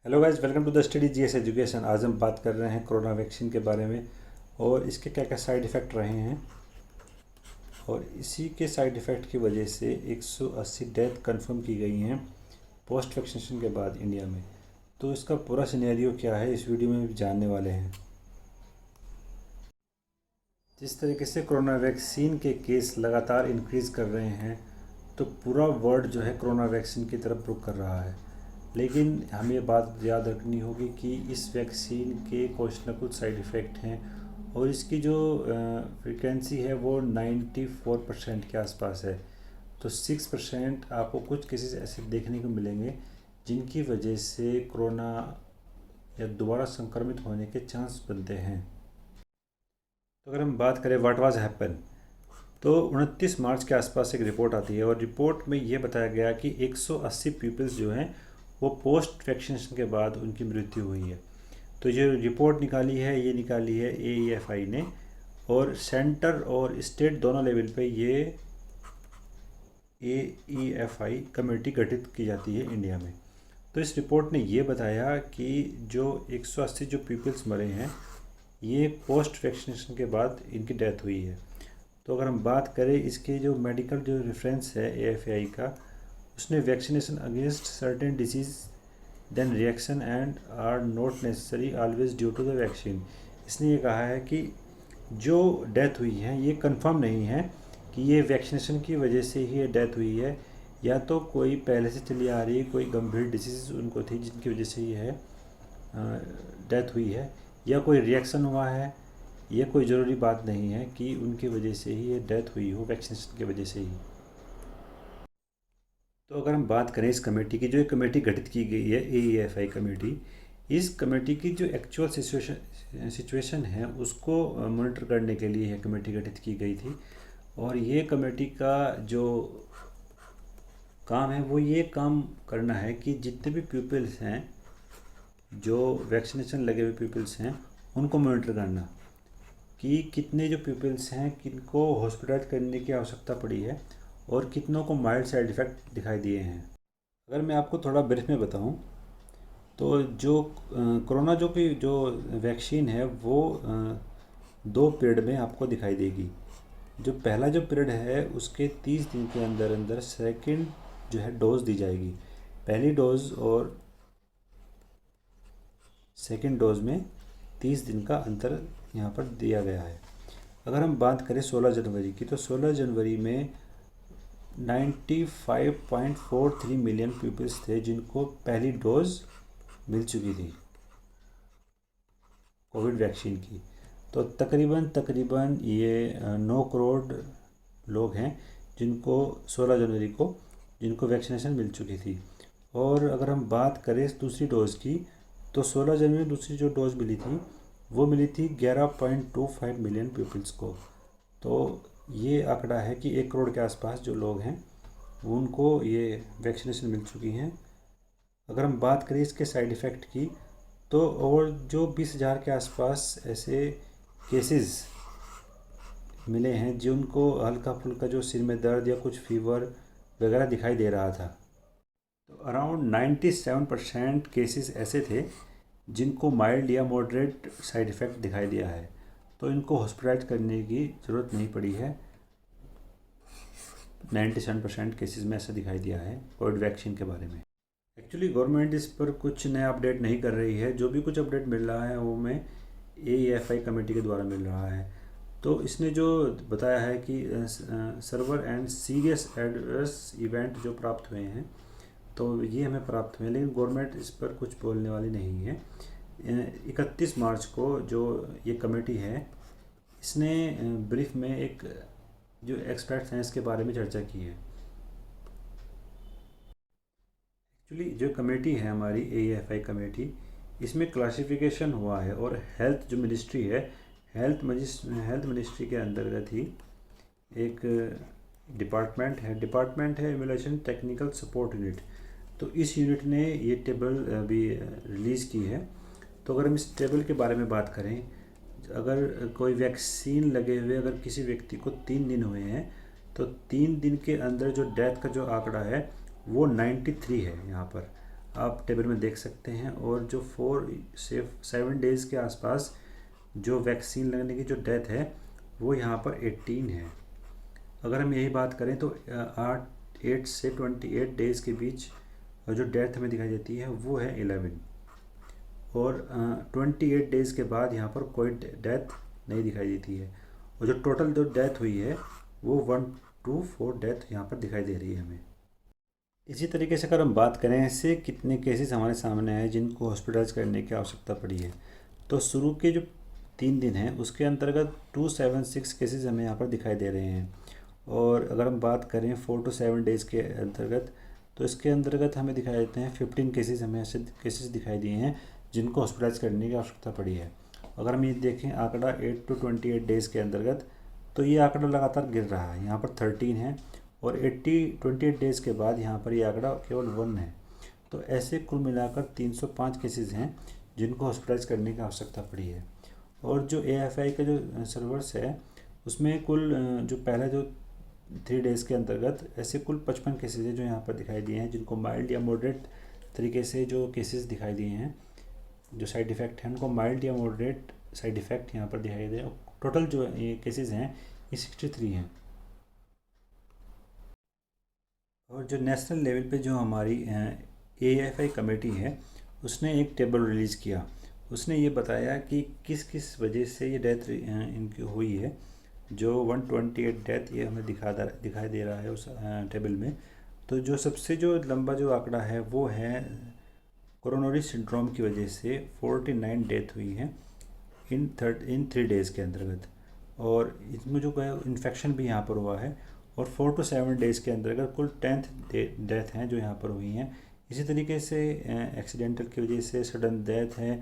Hello guys, welcome to the study GS education. आज हम बात कर रहे हैं कोरोना वैक्सीन के बारे में और इसके क्या क्या साइड इफ़ेक्ट रहे हैं और इसी के साइड इफ़ेक्ट की वजह से 180 डेथ कंफर्म की गई हैं पोस्ट वैक्सीनेशन के बाद इंडिया में। तो इसका पूरा सिनेरियो क्या है इस वीडियो में भी जानने वाले हैं। जिस तरीके से कोरोना वैक्सीन के केस लगातार इंक्रीज़ कर रहे हैं तो पूरा वर्ल्ड जो है कोरोना वैक्सीन की तरफ रुख कर रहा है। लेकिन हमें ये बात याद रखनी होगी कि इस वैक्सीन के कुछ न कुछ साइड इफ़ेक्ट हैं और इसकी जो फ्रिक्वेंसी है वो 94% के आसपास है। तो 6% आपको कुछ केसेस ऐसे देखने को मिलेंगे जिनकी वजह से कोरोना या दोबारा संक्रमित होने के चांस बनते हैं। तो अगर हम बात करें व्हाट वाज हैपन, तो 29 मार्च के आसपास एक रिपोर्ट आती है और रिपोर्ट में ये बताया गया कि 180 पीपल्स जो हैं वो पोस्ट वैक्सीनेशन के बाद उनकी मृत्यु हुई है। तो ये रिपोर्ट निकाली है AEFI ने और सेंटर और स्टेट दोनों लेवल पे ये AEFI कमेटी गठित की जाती है इंडिया में। तो इस रिपोर्ट ने ये बताया कि जो 180 जो पीपल्स मरे हैं ये पोस्ट वैक्सीनेशन के बाद इनकी डेथ हुई है। तो अगर हम बात करें इसके जो मेडिकल जो रेफरेंस है AFI का, उसने vaccination against certain disease then reaction and are not necessary always due to the vaccine. इसने ये कहा है कि जो डेथ हुई है ये कंफर्म नहीं है कि ये वैक्सीनेशन की वजह से ही ये डेथ हुई है या तो कोई पहले से चली आ रही कोई गंभीर डिजीज़ उनको थी जिनकी वजह से ये डेथ हुई है, या कोई रिएक्शन हुआ है। ये कोई ज़रूरी बात नहीं है कि उनकी वजह से ही ये डेथ हुई हो वैक्सीनेशन की वजह से ही। तो अगर हम बात करें इस कमेटी की, जो एक कमेटी गठित की गई है AEFI कमेटी, इस कमेटी की जो एक्चुअल सिचुएशन है उसको मॉनिटर करने के लिए यह कमेटी गठित की गई थी। और ये कमेटी का जो काम है वो ये काम करना है कि जितने भी पीपल्स हैं जो वैक्सीनेशन लगे हुए पीपल्स हैं उनको मॉनिटर करना कि कितने जो पीपल्स हैं किनको हॉस्पिटलाइज करने की आवश्यकता पड़ी है और कितनों को माइल्ड साइड इफ़ेक्ट दिखाई दिए हैं। अगर मैं आपको थोड़ा ब्रीफ में बताऊं तो जो कोरोना जो वैक्सीन है वो 2 पीरियड में आपको दिखाई देगी। जो पहला जो पीरियड है उसके 30 दिन के अंदर अंदर सेकंड जो है डोज दी जाएगी। पहली डोज और सेकंड डोज में 30 दिन का अंतर यहाँ पर दिया गया है। अगर हम बात करें 16 जनवरी की, तो 16 जनवरी में 95.43 मिलियन पीपल्स थे जिनको पहली डोज मिल चुकी थी कोविड वैक्सीन की। तो तकरीबन ये 9 करोड़ लोग हैं जिनको 16 जनवरी को जिनको वैक्सीनेशन मिल चुकी थी। और अगर हम बात करें दूसरी डोज़ की, तो 16 जनवरी दूसरी जो डोज़ मिली थी वो मिली थी 11.25 मिलियन पीपल्स को। तो ये आंकड़ा है कि 1 करोड़ के आसपास जो लोग हैं उनको ये वैक्सीनेशन मिल चुकी हैं। अगर हम बात करें इसके साइड इफ़ेक्ट की, तो और जो 20,000 के आसपास ऐसे केसेस मिले हैं जिनको हल्का फुल्का जो सिर में दर्द या कुछ फीवर वगैरह दिखाई दे रहा था। तो अराउंड 97% केसेस ऐसे थे जिनको माइल्ड या मॉडरेट साइड इफ़ेक्ट दिखाई दिया है, तो इनको हॉस्पिटलाइज करने की ज़रूरत नहीं पड़ी है। 97% केसेस में ऐसा दिखाई दिया है कोविड वैक्सीन के बारे में। एक्चुअली गवर्नमेंट इस पर कुछ नया अपडेट नहीं कर रही है। जो भी कुछ अपडेट मिल रहा है वो में AEFI कमेटी के द्वारा मिल रहा है। तो इसने जो बताया है कि server and serious adverse event जो प्राप्त हुए हैं तो ये हमें प्राप्त हुए हैं, लेकिन गवर्नमेंट इस पर कुछ बोलने वाली नहीं है। 31 मार्च को जो ये कमेटी है इसने ब्रीफ में एक जो एक्सपर्ट हैं इसके बारे में चर्चा की है। एक्चुअली जो कमेटी है हमारी AEFI कमेटी, इसमें क्लासिफिकेशन हुआ है और हेल्थ जो मिनिस्ट्री है हेल्थ मिनिस्ट्री के अंतर्गत ही एक डिपार्टमेंट है इवैल्यूएशन टेक्निकल सपोर्ट यूनिट। तो इस यूनिट ने ये टेबल अभी रिलीज़ की है। तो अगर हम इस टेबल के बारे में बात करें, अगर कोई वैक्सीन लगे हुए अगर किसी व्यक्ति को 3 दिन हुए हैं तो 3 दिन के अंदर जो डेथ का जो आंकड़ा है वो 93 है यहाँ पर। आप टेबल में देख सकते हैं। और जो 7 डेज़ के आसपास जो वैक्सीन लगने की जो डेथ है वो यहाँ पर 18 है। अगर हम यही बात करें तो 8 से 28 डेज़ के बीच जो डेथ हमें दिखाई देती है वो है 11। और 28 डेज़ के बाद यहाँ पर कोई डेथ नहीं दिखाई देती है। और जो टोटल जो डेथ हुई है वो 124 डेथ यहाँ पर दिखाई दे रही है हमें। इसी तरीके से अगर हम बात करें ऐसे कितने केसेस हमारे सामने आए जिनको हॉस्पिटलाइज करने की आवश्यकता पड़ी है, तो शुरू के जो 3 दिन हैं उसके अंतर्गत 276 केसेस हमें यहाँ पर दिखाई दे रहे हैं। और अगर हम बात करें 4 to 7 डेज़ के अंतर्गत, तो इसके अंतर्गत हमें दिखाई देते हैं 15 केसेस, हमें ऐसे केसेस दिखाई दिए हैं जिनको हॉस्पिटलाइज करने की आवश्यकता पड़ी है। अगर हम ये देखें आंकड़ा 8 to 28 डेज़ के अंतर्गत, तो ये आंकड़ा लगातार गिर रहा है। यहाँ पर 13 है और 28 डेज़ के बाद यहाँ पर ये आंकड़ा केवल 1 है। तो ऐसे कुल मिलाकर 305 केसेस हैं जिनको हॉस्पिटलाइज करने की आवश्यकता पड़ी है। और जो AFI का जो सर्वर्स है उसमें कुल जो पहला जो 3 डेज़ के अंतर्गत ऐसे कुल 55 केसेस हैं जो यहाँ पर दिखाई दिए हैं, जिनको माइल्ड या मॉडरेट तरीके से जो केसेस दिखाई दिए हैं, जो साइड इफ़ेक्ट हैं उनको माइल्ड या मॉडरेट साइड इफ़ेक्ट यहाँ पर दिखाई दे। टोटल जो ये केसेस हैं ये 63 हैं। और जो नेशनल लेवल पे जो हमारी AFI कमेटी है उसने एक टेबल रिलीज़ किया। उसने ये बताया कि किस किस वजह से ये डेथ इनकी हुई है। जो 128 डेथ ये हमें दिखाई दे रहा है उस टेबल में। तो जो सबसे जो लंबा जो आंकड़ा है वो है कोरोनरी सिंड्रोम की वजह से 49 डेथ हुई है इन 3 डेज़ के अंतर्गत। और इसमें जो इन्फेक्शन भी यहाँ पर हुआ है। और 4 to 7 डेज़ के अंतर्गत कुल 10 डेथ हैं जो यहाँ पर हुई हैं। इसी तरीके से एक्सीडेंटल की वजह से सडन डेथ है,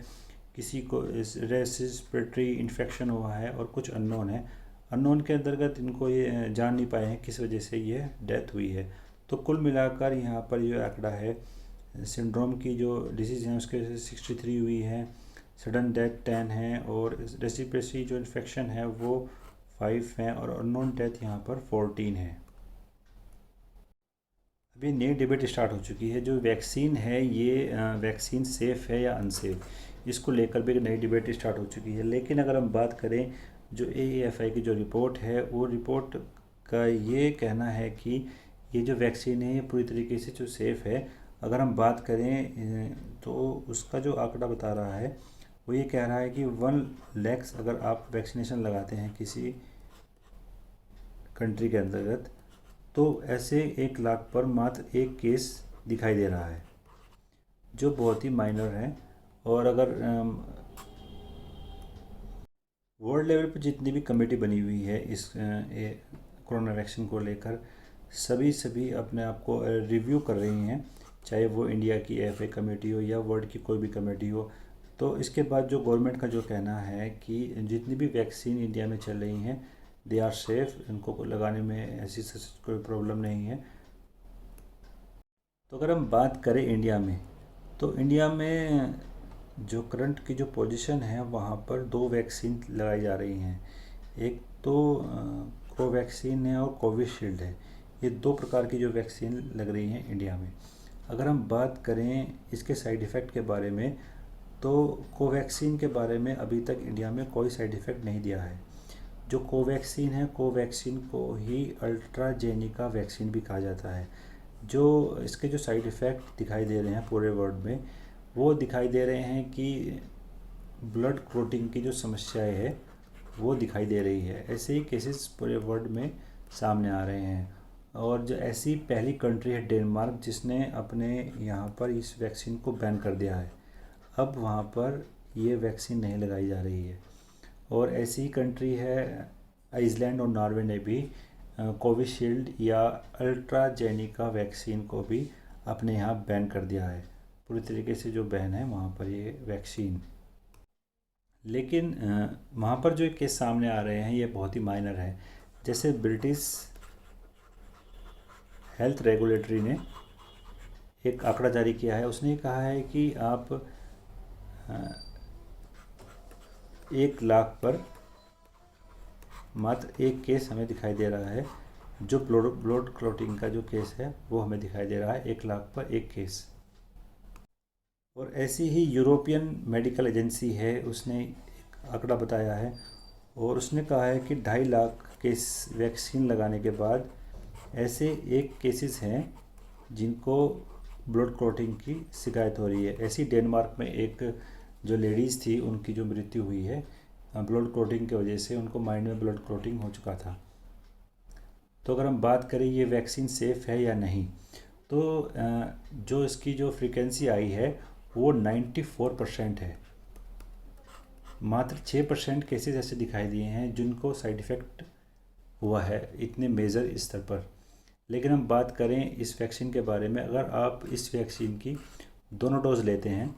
किसी को रेस्पिरेटरी इन्फेक्शन हुआ है और कुछ अननोन है। अननोन के अंतर्गत इनको ये जान नहीं पाए हैं किस वजह से ये डेथ हुई है। तो कुल मिलाकर यहाँ पर जो आंकड़ा है सिंड्रोम की जो डिसीज़ हैं उसके 63 हुई है, सडन डेथ 10 है और रेस्पिरेटरी जो इन्फेक्शन है वो 5 हैं और अननोन डेथ यहाँ पर 14 है। अभी नई डिबेट स्टार्ट हो चुकी है, जो वैक्सीन है ये वैक्सीन सेफ़ है या अनसेफ, इसको लेकर भी एक नई डिबेट स्टार्ट हो चुकी है। लेकिन अगर हम बात करें जो AFI की जो रिपोर्ट है वो रिपोर्ट का ये कहना है कि ये जो वैक्सीन है ये पूरी तरीके से जो सेफ़ है। अगर हम बात करें तो उसका जो आंकड़ा बता रहा है वो ये कह रहा है कि 1 लाख अगर आप वैक्सीनेशन लगाते हैं किसी कंट्री के अंतर्गत, तो ऐसे 1 लाख पर मात्र एक केस दिखाई दे रहा है जो बहुत ही माइनर है। और अगर वर्ल्ड लेवल पर जितनी भी कमेटी बनी हुई है इस कोरोना वैक्सीन को लेकर, सभी अपने आप को रिव्यू कर रही हैं, चाहे वो इंडिया की AFI कमेटी हो या वर्ल्ड की कोई भी कमेटी हो। तो इसके बाद जो गवर्नमेंट का जो कहना है कि जितनी भी वैक्सीन इंडिया में चल रही हैं दे आर सेफ़, इनको लगाने में ऐसी कोई प्रॉब्लम नहीं है। तो अगर हम बात करें इंडिया में, तो इंडिया में जो करंट की जो पोजीशन है वहाँ पर 2 वैक्सीन लगाई जा रही हैं। एक तो कोवैक्सीन है और कोविशील्ड है। ये 2 प्रकार की जो वैक्सीन लग रही हैं इंडिया में। अगर हम बात करें इसके साइड इफ़ेक्ट के बारे में, तो कोवैक्सीन के बारे में अभी तक इंडिया में कोई साइड इफ़ेक्ट नहीं दिया है। जो कोवैक्सीन है, कोवैक्सीन को ही अल्ट्राजेनिका वैक्सीन भी कहा जाता है। जो इसके जो साइड इफ़ेक्ट दिखाई दे रहे हैं पूरे वर्ल्ड में, वो दिखाई दे रहे हैं कि ब्लड क्लॉटिंग की जो समस्याएं है वो दिखाई दे रही है। ऐसे ही केसेस पूरे वर्ल्ड में सामने आ रहे हैं। और जो ऐसी पहली कंट्री है डेनमार्क, जिसने अपने यहाँ पर इस वैक्सीन को बैन कर दिया है। अब वहाँ पर ये वैक्सीन नहीं लगाई जा रही है। और ऐसी ही कंट्री है आइसलैंड और नॉर्वे ने भी कोविशील्ड या अल्ट्राजेनिका वैक्सीन को भी अपने यहाँ बैन कर दिया है। पूरी तरीके से जो बैन है वहाँ पर ये वैक्सीन। लेकिन वहाँ पर जो केस सामने आ रहे हैं ये बहुत ही माइनर है। जैसे ब्रिटिश हेल्थ रेगुलेटरी ने एक आंकड़ा जारी किया है। उसने कहा है कि आप 1 लाख पर मात्र एक केस हमें दिखाई दे रहा है। जो ब्लड क्लॉटिंग का जो केस है वो हमें दिखाई दे रहा है 1 लाख पर एक केस। और ऐसी ही यूरोपियन मेडिकल एजेंसी है, उसने एक आंकड़ा बताया है और उसने कहा है कि 2.5 लाख केस वैक्सीन लगाने के बाद ऐसे एक केसेस हैं जिनको ब्लड क्लॉटिंग की शिकायत हो रही है। ऐसी डेनमार्क में एक जो लेडीज़ थी, उनकी जो मृत्यु हुई है ब्लड क्लॉटिंग की वजह से, उनको माइंड में ब्लड क्लॉटिंग हो चुका था। तो अगर हम बात करें ये वैक्सीन सेफ़ है या नहीं, तो जो इसकी जो फ्रीक्वेंसी आई है वो 94% है। मात्र 6% केसेस ऐसे दिखाई दिए हैं जिनको साइड इफ़ेक्ट हुआ है इतने मेजर स्तर पर। लेकिन हम बात करें इस वैक्सीन के बारे में, अगर आप इस वैक्सीन की दोनों डोज लेते हैं,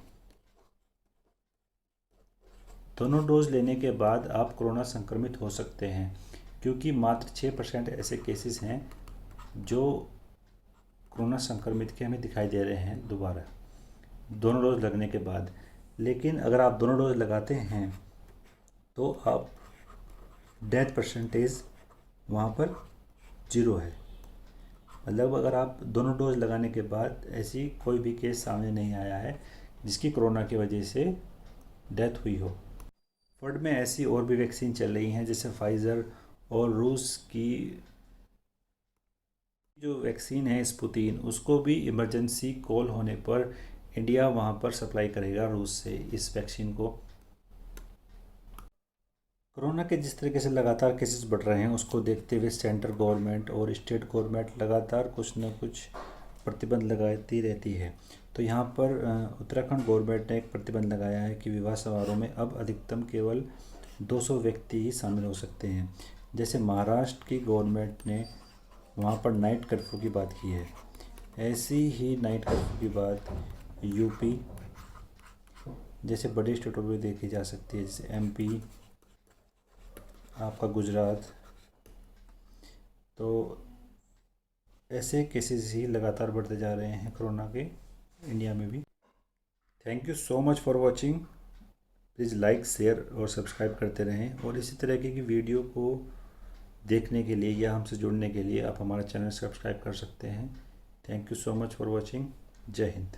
दोनों डोज लेने के बाद आप कोरोना संक्रमित हो सकते हैं, क्योंकि मात्र 6% ऐसे केसेस हैं जो कोरोना संक्रमित के हमें दिखाई दे रहे हैं दोबारा दोनों डोज लगने के बाद। लेकिन अगर आप दोनों डोज लगाते हैं तो आप डेथ परसेंटेज वहाँ पर 0 है। मतलब अगर आप दोनों डोज लगाने के बाद ऐसी कोई भी केस सामने नहीं आया है जिसकी कोरोना की वजह से डेथ हुई हो। वर्ल्ड में ऐसी और भी वैक्सीन चल रही हैं, जैसे फाइज़र और रूस की जो वैक्सीन है स्पुतिन, उसको भी इमरजेंसी कॉल होने पर इंडिया वहाँ पर सप्लाई करेगा रूस से इस वैक्सीन को। कोरोना के जिस तरीके से लगातार केसेस बढ़ रहे हैं, उसको देखते हुए सेंट्रल गवर्नमेंट और स्टेट गवर्नमेंट लगातार कुछ न कुछ प्रतिबंध लगाती रहती है। तो यहाँ पर उत्तराखंड गवर्नमेंट ने एक प्रतिबंध लगाया है कि विवाह समारोह में अब अधिकतम केवल 200 व्यक्ति ही शामिल हो सकते हैं। जैसे महाराष्ट्र की गवर्नमेंट ने वहाँ पर नाइट कर्फ्यू की बात की है, ऐसी ही नाइट कर्फ्यू की बात यूपी जैसे बड़ी स्टेटों में देखी जा सकती है, जैसे एमपी, आपका गुजरात। तो ऐसे केसेस ही लगातार बढ़ते जा रहे हैं कोरोना के इंडिया में भी। Thank you so much for watching. Please like, share और सब्सक्राइब करते रहें, और इसी तरीके की वीडियो को देखने के लिए या हमसे जुड़ने के लिए आप हमारा चैनल सब्सक्राइब कर सकते हैं। Thank you so much for watching. जय हिंद।